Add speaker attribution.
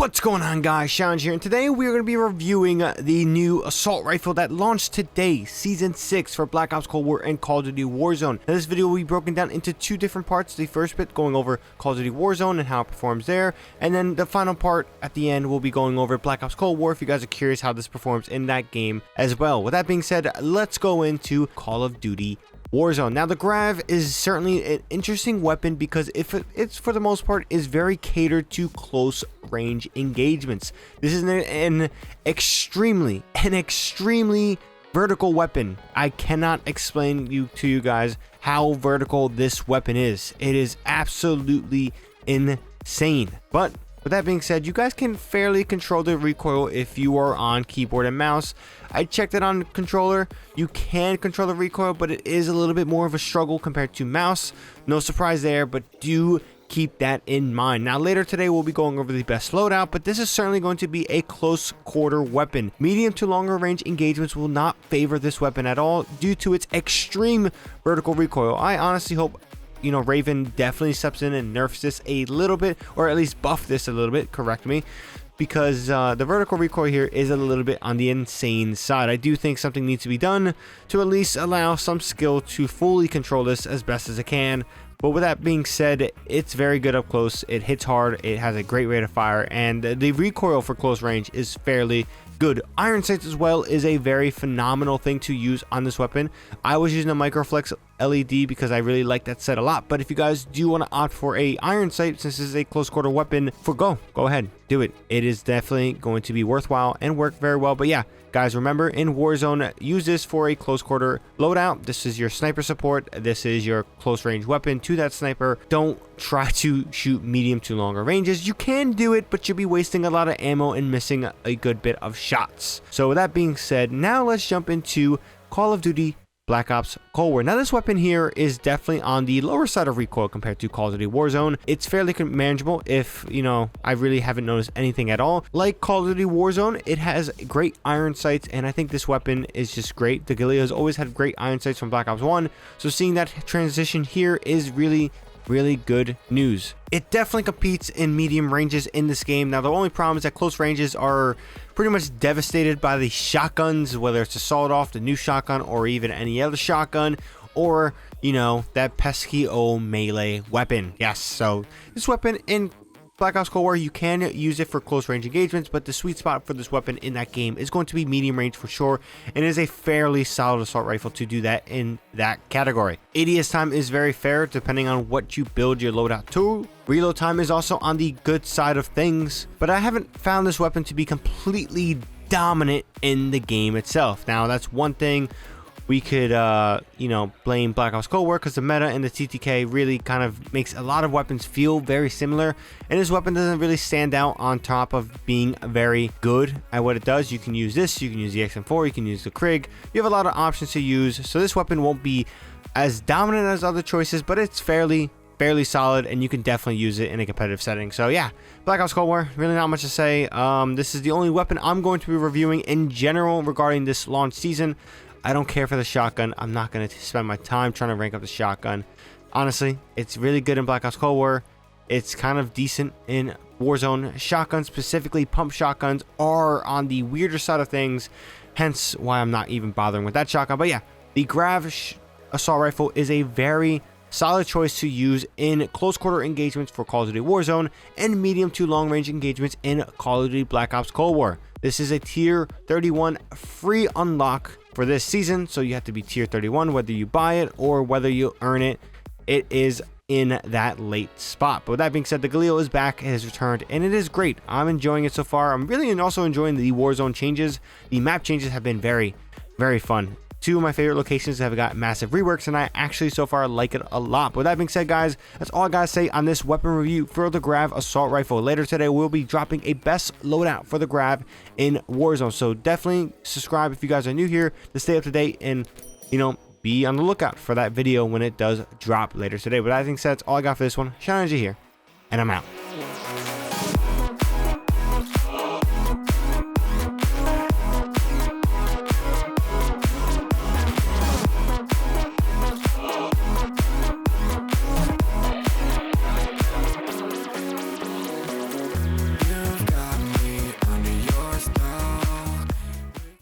Speaker 1: What's going on, guys? ShadowNinja here, and today we're going to be reviewing the new assault rifle that launched today, Season 6 for Black Ops Cold War and Call of Duty Warzone. Now, this video will be broken down into two different parts. The first bit going over Call of Duty Warzone and how it performs there, and then the final part at the end will be going over Black Ops Cold War if you guys are curious how this performs in that game as well. With that being said, let's go into Call of Duty Warzone. Now, the Grav is certainly an interesting weapon because it's for the most part is very catered to close range engagements. This is an extremely vertical weapon. I cannot explain to you guys how vertical this weapon is. It is absolutely insane. But with that being said, you guys can fairly control the recoil if you are on keyboard and mouse. I checked it on the controller. You can control the recoil, but it is a little bit more of a struggle compared to mouse. No surprise there, but do keep that in mind. Now, later today, we'll be going over the best loadout, but this is certainly going to be a close quarter weapon. Medium to longer range engagements will not favor this weapon at all due to its extreme vertical recoil. I honestly hope Raven definitely steps in and nerfs this a little bit, or at least buff this a little bit, correct me, because the vertical recoil here is a little bit on the insane side. I do think something needs to be done to at least allow some skill to fully control this as best as it can. But with that being said, it's very good up close. It hits hard. It has a great rate of fire, and the recoil for close range is fairly good. Iron sights as well is a very phenomenal thing to use on this weapon. I was using a Microflex LED because I really like that set a lot, but if you guys do want to opt for a iron sight, since this is a close quarter weapon, go ahead, do it. It is definitely going to be worthwhile and work very well. But yeah, guys, remember, in Warzone, use this for a close quarter loadout. This is your sniper support. This is your close range weapon to that sniper. Don't try to shoot medium to longer ranges. You can do it, but you'll be wasting a lot of ammo and missing a good bit of shots. So with that being said, now let's jump into Call of Duty Black Ops Cold War. Now, this weapon here is definitely on the lower side of recoil compared to Call of Duty Warzone. It's fairly manageable if, I really haven't noticed anything at all. Like Call of Duty Warzone, it has great iron sights, and I think this weapon is just great. The Galil has always had great iron sights from Black Ops 1, so seeing that transition here is really good news. It definitely competes in medium ranges in this game. Now, the only problem is that close ranges are pretty much devastated by the shotguns, whether it's Assault Off, the new shotgun, or even any other shotgun, or that pesky old melee weapon. Yes, so this weapon in Black Ops Cold War, you can use it for close range engagements, but the sweet spot for this weapon in that game is going to be medium range for sure, and it is a fairly solid assault rifle to do that in that category. ADS time is very fair depending on what you build your loadout to. Reload time is also on the good side of things, but I haven't found this weapon to be completely dominant in the game itself. Now, that's one thing we could blame Black Ops Cold War, because the meta and the TTK really kind of makes a lot of weapons feel very similar, and this weapon doesn't really stand out on top of being very good at what it does. You can use this, you can use the XM4, you can use the Krig. You have a lot of options to use, so this weapon won't be as dominant as other choices, but it's fairly solid, and you can definitely use it in a competitive setting. So yeah, Black Ops Cold War, really not much to say. This is the only weapon I'm going to be reviewing in general regarding this launch season. I don't care for the shotgun. I'm not going to spend my time trying to rank up the shotgun. Honestly, it's really good in Black Ops Cold War. It's kind of decent in Warzone. Shotguns, specifically pump shotguns, are on the weirder side of things, hence why I'm not even bothering with that shotgun. But yeah, the Grav assault rifle is a very solid choice to use in close quarter engagements for Call of Duty Warzone and medium to long range engagements in Call of Duty Black Ops Cold War. This is a tier 31 free unlock for this season, so you have to be tier 31 whether you buy it or whether you earn it. It is in that late spot. But with that being said, the Galil is back, it has returned, and it is great. I'm enjoying it so far. I'm really also enjoying the Warzone changes. The map changes have been very fun. Two of my favorite locations have got massive reworks, and I actually so far like it a lot. But with that being said, guys, that's all I gotta say on this weapon review for the Grav assault rifle. Later today, we'll be dropping a best loadout for the Grav in Warzone, so definitely subscribe if you guys are new here to stay up to date and be on the lookout for that video when it does drop later today. But that being said, that's all I got for this one. ShadowNinja here, and I'm out.